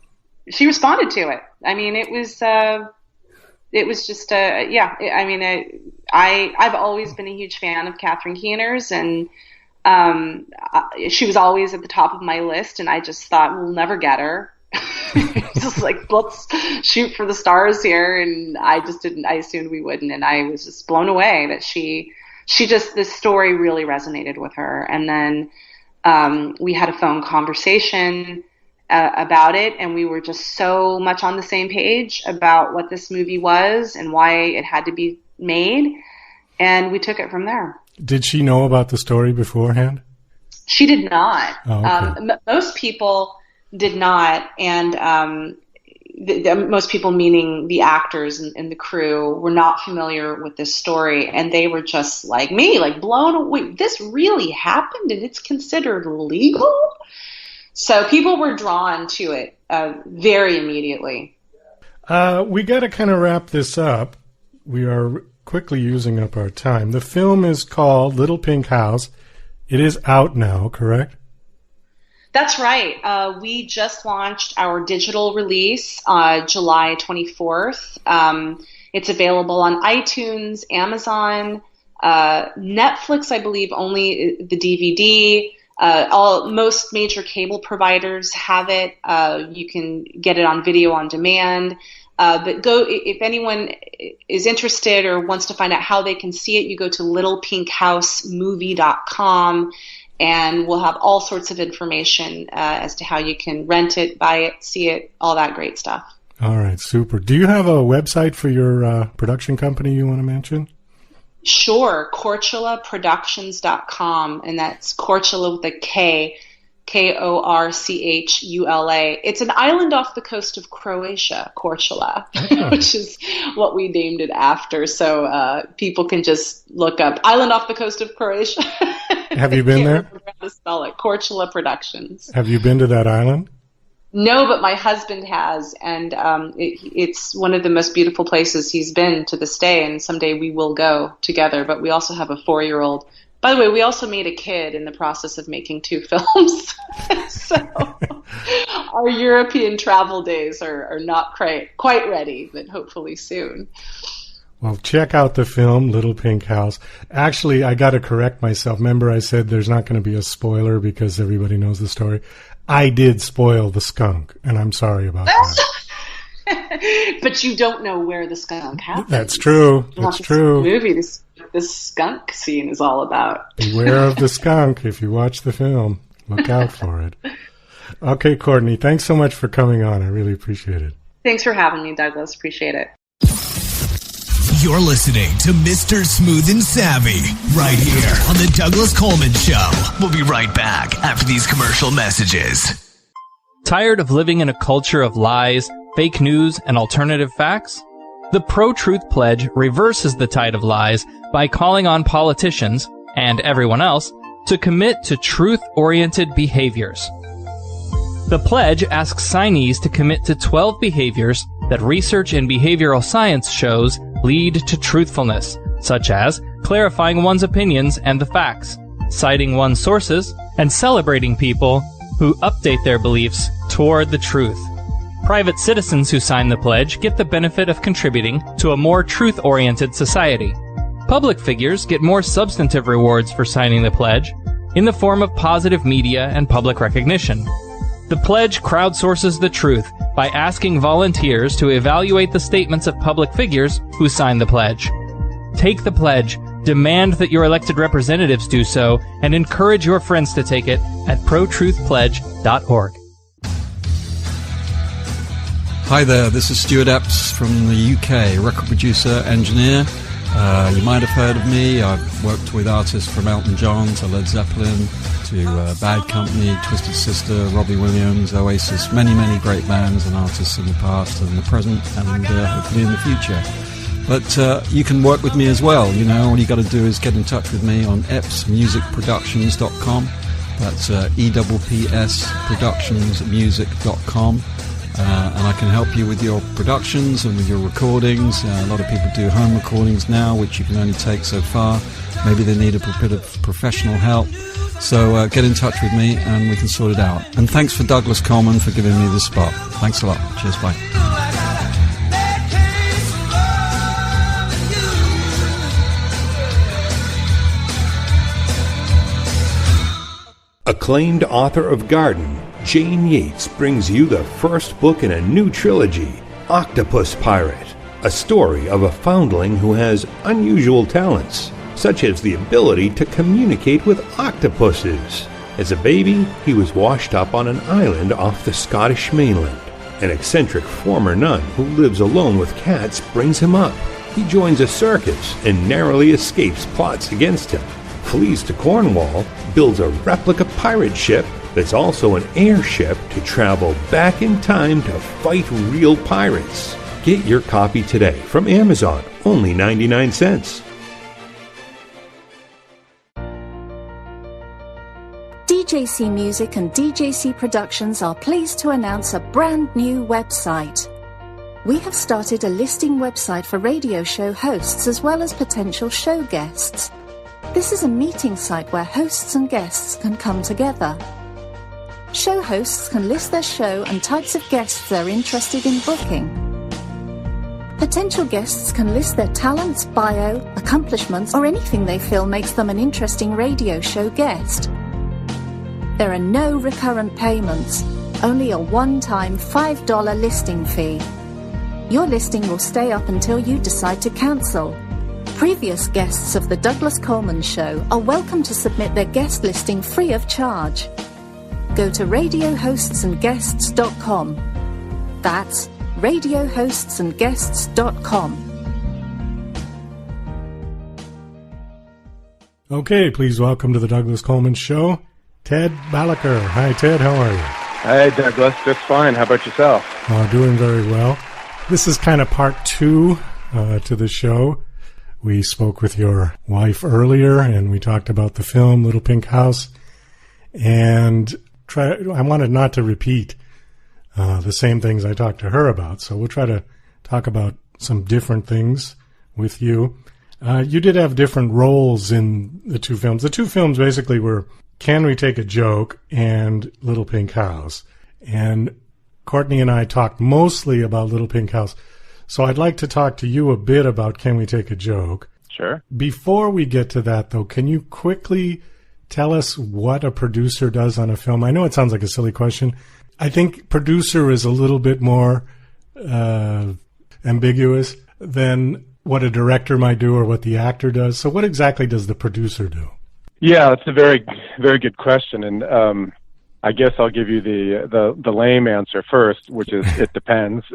she responded to it. I mean, it was just I mean, I've always been a huge fan of Catherine Keener's, and she was always at the top of my list, and I just thought, we'll never get her. Just like, let's shoot for the stars here, and I assumed we wouldn't, and I was just blown away that she just, this story really resonated with her. And then we had a phone conversation about it, and we were just so much on the same page about what this movie was and why it had to be made, and we took it from there. Did she know about the story beforehand? She did not. Oh, okay. Most people did not, and most people, meaning the actors and the crew, were not familiar with this story, and they were just like me, like blown away. This really happened, and it's considered legal? So people were drawn to it very immediately. We got to kind of wrap this up. We are quickly using up our time. The film is called Little Pink House. It is out now, correct? That's right. We just launched our digital release July 24th. It's available on iTunes, Amazon, Netflix, I believe only the DVD. Most major cable providers have it. You can get it on video on demand. But go, if anyone is interested or wants to find out how they can see it, you go to littlepinkhousemovie.com, and we'll have all sorts of information as to how you can rent it, buy it, see it, all that great stuff. All right, super. Do you have a website for your production company you want to mention? Sure, KorchulaProductions.com, and that's Korchula with a K, Korchula. It's an island off the coast of Croatia, Korchula, which is what we named it after. So people can just look up island off the coast of Croatia. Have you been there? How to spell it? Korchula Productions. Have you been to that island? No, but my husband has, and it's one of the most beautiful places he's been to this day, and someday we will go together. But we also have a 4-year-old. By the way, we also made a kid in the process of making 2 films. So our European travel days are not quite ready, but hopefully soon. Well, check out the film, Little Pink House. Actually, I got to correct myself. Remember I said there's not going to be a spoiler because everybody knows the story? I did spoil the skunk, and I'm sorry about that. But you don't know where the skunk happens. That's true. That's true. Movie, this skunk scene is all about. Beware of the skunk if you watch the film. Look out for it. Okay, Courtney, thanks so much for coming on. I really appreciate it. Thanks for having me, Douglas. Appreciate it. You're listening to Mr. Smooth and Savvy right here on the Douglas Coleman Show. We'll be right back after these commercial messages. Tired of living in a culture of lies, fake news, and alternative facts? The Pro-Truth Pledge reverses the tide of lies by calling on politicians, and everyone else, to commit to truth-oriented behaviors. The pledge asks signees to commit to 12 behaviors that research in behavioral science shows lead to truthfulness, such as clarifying one's opinions and the facts, citing one's sources, and celebrating people who update their beliefs toward the truth. Private citizens who sign the pledge get the benefit of contributing to a more truth-oriented society. Public figures get more substantive rewards for signing the pledge in the form of positive media and public recognition. The pledge crowdsources the truth by asking volunteers to evaluate the statements of public figures who sign the pledge. Take the pledge, demand that your elected representatives do so, and encourage your friends to take it at protruthpledge.org. Hi there, this is Stuart Epps from the UK, record producer, engineer. You might have heard of me. I've worked with artists from Elton John to Led Zeppelin to Bad Company, Twisted Sister, Robbie Williams, Oasis, many, many great bands and artists in the past and the present and hopefully in the future. But you can work with me as well. You know, all you got to do is get in touch with me on eppsmusicproductions.com. That's EWPSproductionsmusic.com. And I can help you with your productions and with your recordings. A lot of people do home recordings now, which you can only take so far. Maybe they need a bit of professional help. So get in touch with me and we can sort it out. And thanks for Douglas Coleman for giving me the spot. Thanks a lot. Cheers, bye. Acclaimed author of Garden, Jane Yates brings you the first book in a new trilogy, Octopus Pirate, a story of a foundling who has unusual talents, such as the ability to communicate with octopuses. As a baby, he was washed up on an island off the Scottish mainland. An eccentric former nun who lives alone with cats brings him up. He joins a circus and narrowly escapes plots against him, flees to Cornwall, builds a replica pirate ship that's also an airship to travel back in time to fight real pirates. Get your copy today from Amazon, only 99 cents. DJC Music and DJC Productions are pleased to announce a brand new website. We have started a listing website for radio show hosts as well as potential show guests. This is a meeting site where hosts and guests can come together. Show hosts can list their show and types of guests they're interested in booking. Potential guests can list their talents, bio, accomplishments, or anything they feel makes them an interesting radio show guest. There are no recurrent payments, only a one-time $5 listing fee. Your listing will stay up until you decide to cancel. Previous guests of The Douglas Coleman Show are welcome to submit their guest listing free of charge. Go to radiohostsandguests.com. That's radiohostsandguests.com. Okay, please welcome to The Douglas Coleman Show, Ted Balaker. Hi, Ted. How are you? Hey, Douglas. Just fine. How about yourself? Doing very well. This is kind of part two to the show. We spoke with your wife earlier, and we talked about the film Little Pink House. And I wanted not to repeat the same things I talked to her about, so we'll try to talk about some different things with you. You did have different roles in the two films. The two films basically were Can We Take a Joke and Little Pink House. And Courtney and I talked mostly about Little Pink House. So I'd like to talk to you a bit about Can We Take a Joke? Sure. Before we get to that, though, can you quickly tell us what a producer does on a film? I know it sounds like a silly question. I think producer is a little bit more ambiguous than what a director might do or what the actor does. So what exactly does the producer do? Yeah, that's a very, very good question. And I guess I'll give you the lame answer first, which is it depends.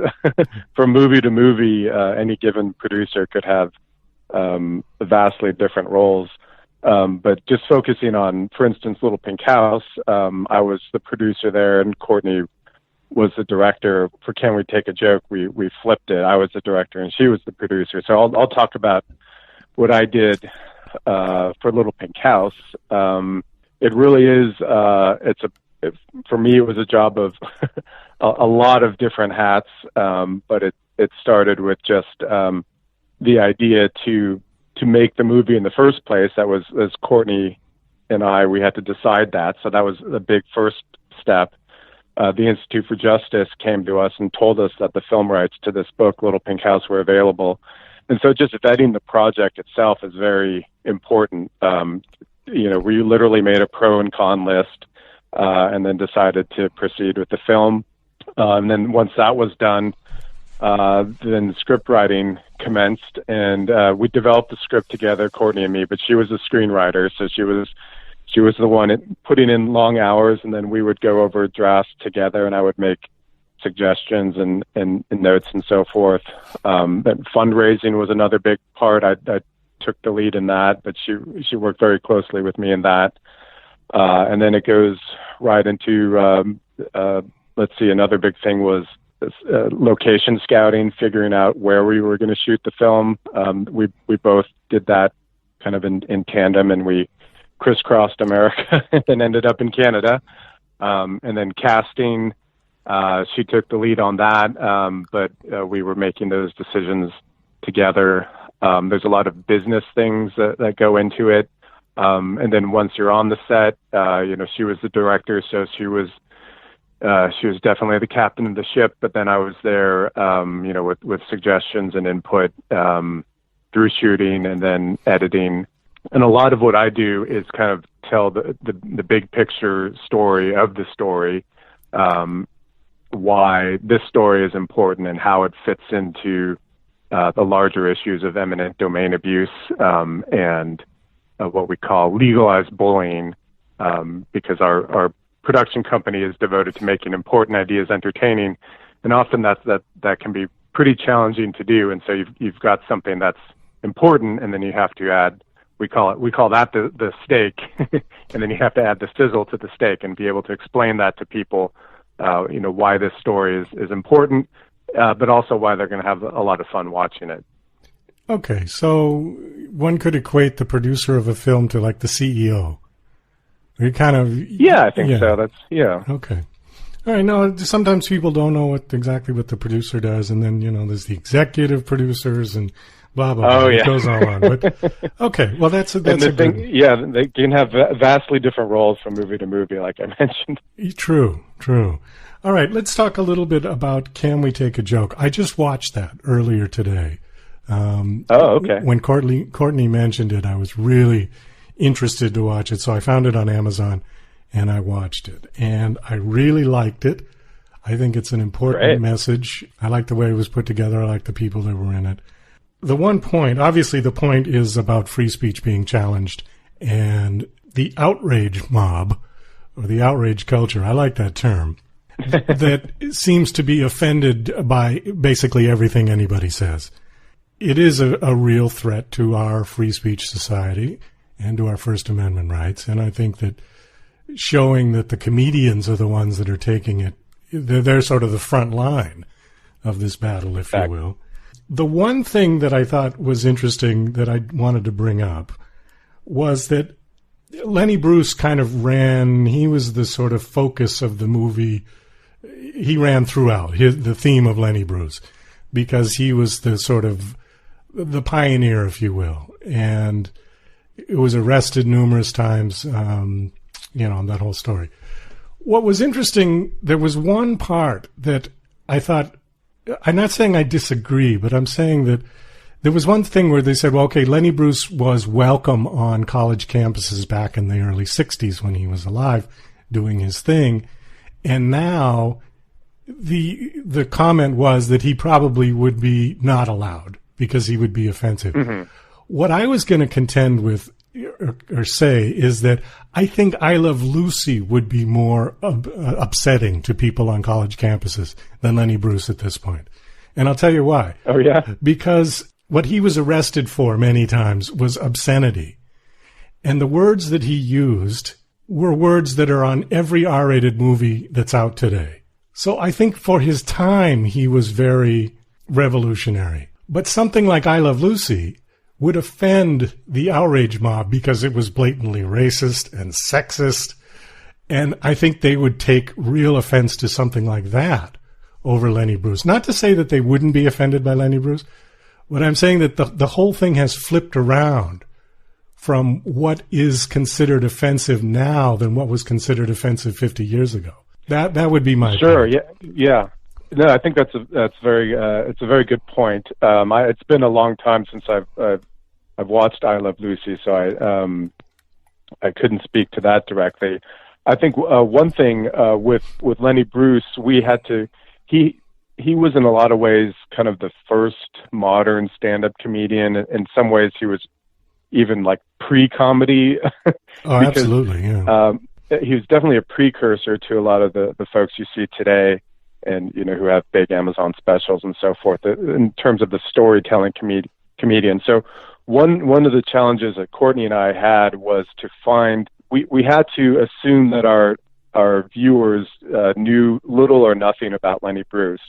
From movie to movie, any given producer could have vastly different roles. But just focusing on, for instance, Little Pink House, I was the producer there, and Courtney was the director. For Can We Take a Joke, we flipped it. I was the director, and she was the producer. So I'll talk about what I did for Little Pink House. It really is. For me, it was a job of a lot of different hats. But it started with just the idea to make the movie in the first place. That was, as Courtney and we had to decide that. So that was the big first step. The Institute for Justice came to us and told us that the film rights to this book, Little Pink House, were available. And so just vetting the project itself is very important. We literally made a pro and con list and then decided to proceed with the film. And then once that was done, then script writing commenced, and we developed the script together, Courtney and me, but she was a screenwriter, so she was the one putting in long hours, and then we would go over drafts together, and I would make suggestions and notes and so forth. Then fundraising was another big part. I took the lead in that, but she worked very closely with me in that. And then it goes right into, another big thing was location scouting, figuring out where we were going to shoot the film. We both did that kind of in tandem, and we crisscrossed America and ended up in Canada. And then casting, she took the lead on that, but we were making those decisions together. There's a lot of business things that go into it. And then once you're on the set, she was the director, so she was definitely the captain of the ship, but then I was there, with suggestions and input through shooting and then editing. And a lot of what I do is kind of tell the big picture story of the story, why this story is important and how it fits into the larger issues of eminent domain abuse and what we call legalized bullying, because our production company is devoted to making important ideas entertaining, and often that can be pretty challenging to do. And so you've got something that's important, and then you have to add, we call that the steak, and then you have to add the sizzle to the steak and be able to explain that to people, why this story is important, but also why they're going to have a lot of fun watching it. Okay, so one could equate the producer of a film to like the CEO. You kind of... Yeah, I think so. That's, yeah. Okay. All right. No, sometimes people don't know exactly what the producer does, and then, there's the executive producers and blah, blah, blah. Oh, yeah. It goes on. But, okay. Well, that's a good... Yeah, they can have vastly different roles from movie to movie, like I mentioned. True. All right. Let's talk a little bit about Can We Take a Joke? I just watched that earlier today. Okay. When Courtney mentioned it, I was really interested to watch it, so I found it on Amazon and I watched it, and I really liked it. I think it's an important message. I like the way it was put together. I like the people that were in it. The one point, obviously the point is about free speech being challenged and the outrage mob, or the outrage culture, I like that term, that seems to be offended by basically everything anybody says. It is a real threat to our free speech society and to our First Amendment rights. And I think that showing that the comedians are the ones that are taking it, they're sort of the front line of this battle, if you will. The one thing that I thought was interesting that I wanted to bring up was that Lenny Bruce kind of ran, he was the sort of focus of the movie. He ran throughout the theme of Lenny Bruce because he was the sort of the pioneer, if you will. And it was arrested numerous times, that whole story. What was interesting, there was one part that I thought, I'm not saying I disagree, but I'm saying that there was one thing where they said, well, okay, Lenny Bruce was welcome on college campuses back in the early 60s when he was alive doing his thing. And now the comment was that he probably would be not allowed because he would be offensive. Mm-hmm. What I was going to contend with or say is that I think I Love Lucy would be more upsetting to people on college campuses than Lenny Bruce at this point. And I'll tell you why. Oh, yeah? Because what he was arrested for many times was obscenity. And the words that he used were words that are on every R-rated movie that's out today. So I think for his time, he was very revolutionary. But something like I Love Lucy would offend the outrage mob because it was blatantly racist and sexist. And I think they would take real offense to something like that over Lenny Bruce. Not to say that they wouldn't be offended by Lenny Bruce, but I'm saying that the whole thing has flipped around from what is considered offensive now than what was considered offensive 50 years ago. That would be my opinion. Yeah. No, I think it's a very good point. It's been a long time since I've watched I Love Lucy, so I couldn't speak to that directly. I think one thing with Lenny Bruce, he was in a lot of ways kind of the first modern stand-up comedian. In some ways, he was even like pre-comedy. Oh, because, absolutely, yeah. He was definitely a precursor to a lot of the folks you see today, and who have big Amazon specials and so forth in terms of the storytelling comedian. So one of the challenges that Courtney and I had was to find we had to assume that our viewers knew little or nothing about Lenny Bruce,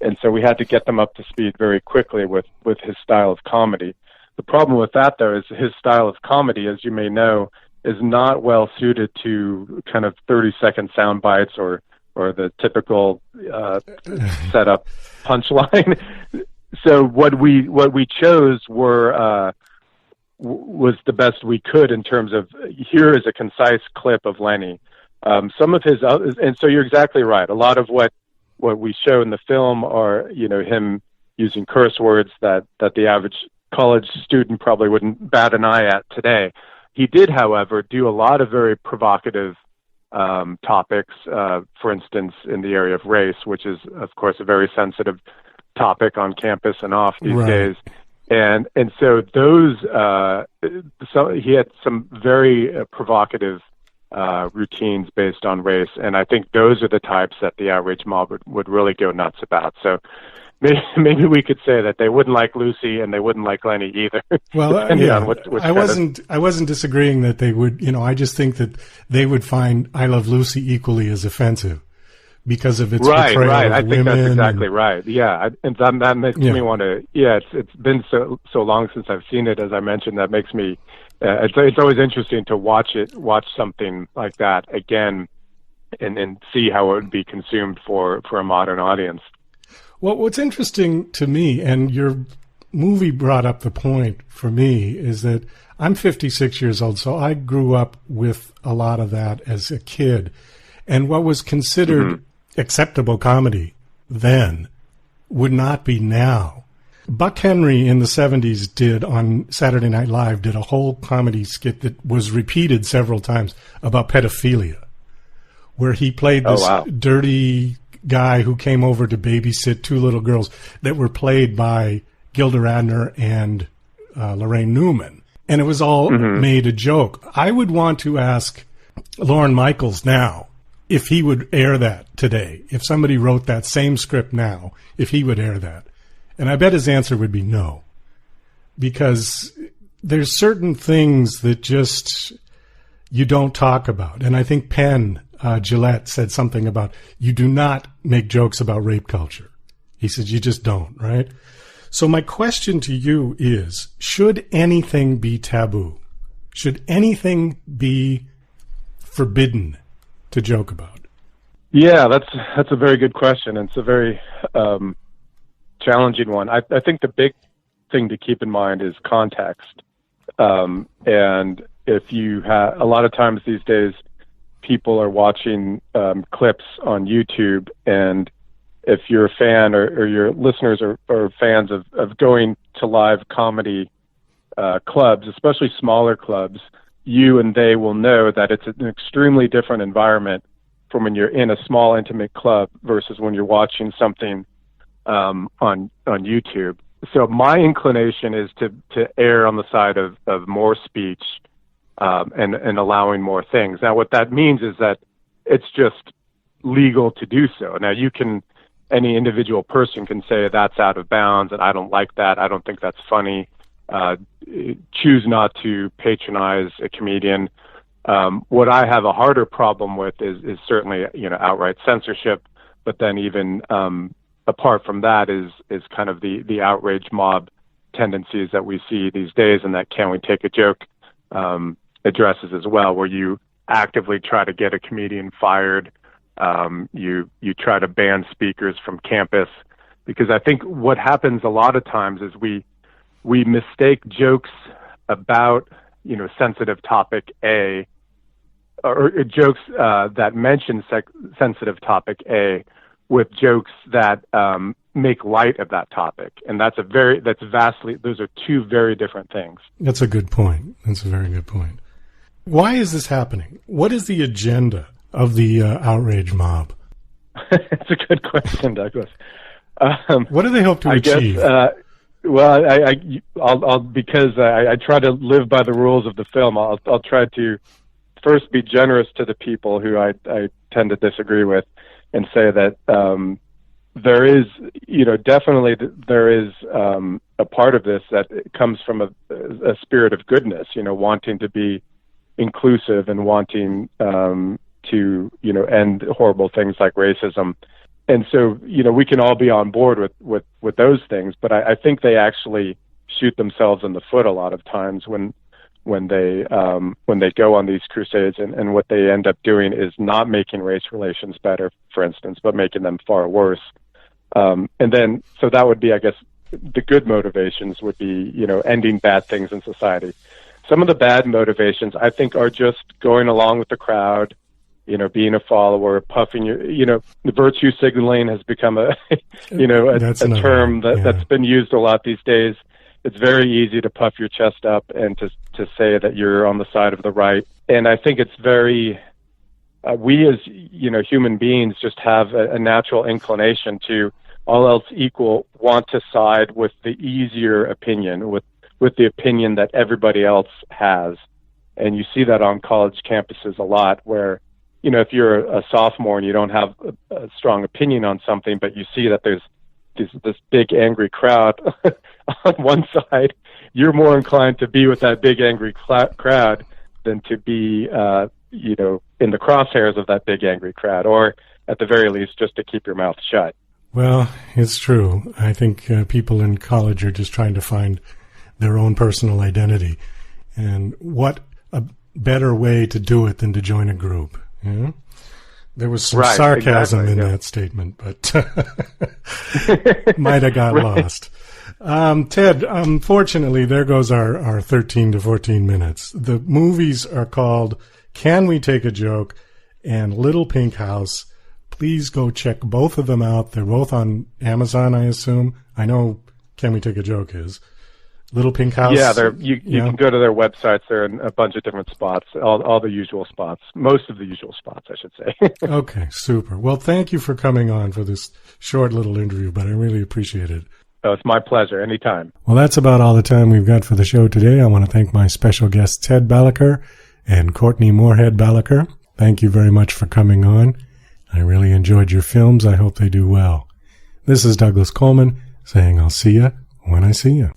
and so we had to get them up to speed very quickly with his style of comedy. The problem with that, though, is his style of comedy, as you may know, is not well suited to kind of 30-second sound bites or the typical setup punchline. So what we chose was the best we could in terms of here is a concise clip of Lenny. Some of his and so you're exactly right. A lot of what we show in the film are him using curse words that the average college student probably wouldn't bat an eye at today. He did, however, do a lot of very provocative topics, for instance, in the area of race, which is, of course, a very sensitive topic on campus and off these days. And so those, he had some very provocative routines based on race, and I think those are the types that the outrage mob would really go nuts about. So maybe we could say that they wouldn't like Lucy and they wouldn't like Lenny either. Well, yeah, I wasn't disagreeing that they would. I just think that they would find I Love Lucy equally as offensive because of its portrayal of I think women. That's exactly right. Yeah, and that makes me want to. Yeah, it's been so long since I've seen it. As I mentioned, that makes me. It's always interesting to watch something like that again, and see how it would be consumed for a modern audience. Well, what's interesting to me, and your movie brought up the point for me, is that I'm 56 years old, so I grew up with a lot of that as a kid. And what was considered acceptable comedy then would not be now. Buck Henry in the 70s did on Saturday Night Live, did a whole comedy skit that was repeated several times about pedophilia, where he played this dirty guy who came over to babysit two little girls that were played by Gilda Radner and Lorraine Newman. And it was all made a joke. I would want to ask Lorne Michaels now if he would air that today. If somebody wrote that same script now, if he would air that. And I bet his answer would be no. Because there's certain things that just you don't talk about. And I think Penn Jillette said something about you do not make jokes about rape culture. He said you just don't, right? So my question to you is, should anything be taboo? Should anything be forbidden to joke about? Yeah, that's a very good question, and it's a very challenging one. I think the big thing to keep in mind is context. And if you have, a lot of times these days, people are watching clips on YouTube, and if you're a fan or your listeners are fans of going to live comedy clubs, especially smaller clubs, you and they will know that it's an extremely different environment from when you're in a small, intimate club versus when you're watching something on YouTube. So my inclination is to err on the side of more speech and allowing more things. Now, what that means is that it's just legal to do so. Now, any individual person can say that's out of bounds and I don't like that. I don't think that's funny. Choose not to patronize a comedian. What I have a harder problem with is certainly, outright censorship, but then even apart from that is kind of the outrage mob tendencies that we see these days, and that Can We Take a Joke addresses as well, where you actively try to get a comedian fired. You try to ban speakers from campus, because I think what happens a lot of times is we mistake jokes about, sensitive topic A, or jokes that mention sensitive topic A with jokes that make light of that topic. And those are two very different things. That's a good point. That's a very good point. Why is this happening? What is the agenda of the outrage mob? It's a good question, Douglas. What do they hope to achieve? I'll because I try to live by the rules of the film. I'll try to first be generous to the people who I tend to disagree with, and say that there is, definitely there is a part of this that comes from a spirit of goodness, wanting to be inclusive and wanting to end horrible things like racism. And so, we can all be on board with those things, but I think they actually shoot themselves in the foot a lot of times when they go on these crusades, and what they end up doing is not making race relations better, for instance, but making them far worse. And then, so that would be, I guess, the good motivations would be, ending bad things in society. Some of the bad motivations, I think, are just going along with the crowd, being a follower, puffing the virtue signaling has become a term that's been used a lot these days. It's very easy to puff your chest up and to say that you're on the side of the right. And I think it's very, we as, human beings just have a natural inclination to, all else equal, want to side with the easier opinion, with the opinion that everybody else has. And you see that on college campuses a lot, where, if you're a sophomore and you don't have a strong opinion on something, but you see that there's this big angry crowd on one side, you're more inclined to be with that big angry crowd than to be, in the crosshairs of that big angry crowd, or at the very least, just to keep your mouth shut. Well, it's true. I think people in college are just trying to find their own personal identity. And what a better way to do it than to join a group. There was some sarcasm in that statement, but might have got lost. Ted, unfortunately, there goes our 13 to 14 minutes. The movies are called Can We Take a Joke and Little Pink House. Please go check both of them out. They're both on Amazon, I assume. I know Can We Take a Joke is. Little Pink House? Yeah, you can go to their websites. They're in a bunch of different spots, all the usual spots, most of the usual spots, I should say. Okay, super. Well, thank you for coming on for this short little interview, but I really appreciate it. Oh, it's my pleasure. Anytime. Well, that's about all the time we've got for the show today. I want to thank my special guests, Ted Balaker and Courtney Moorhead Balaker. Thank you very much for coming on. I really enjoyed your films. I hope they do well. This is Douglas Coleman saying I'll see you when I see you.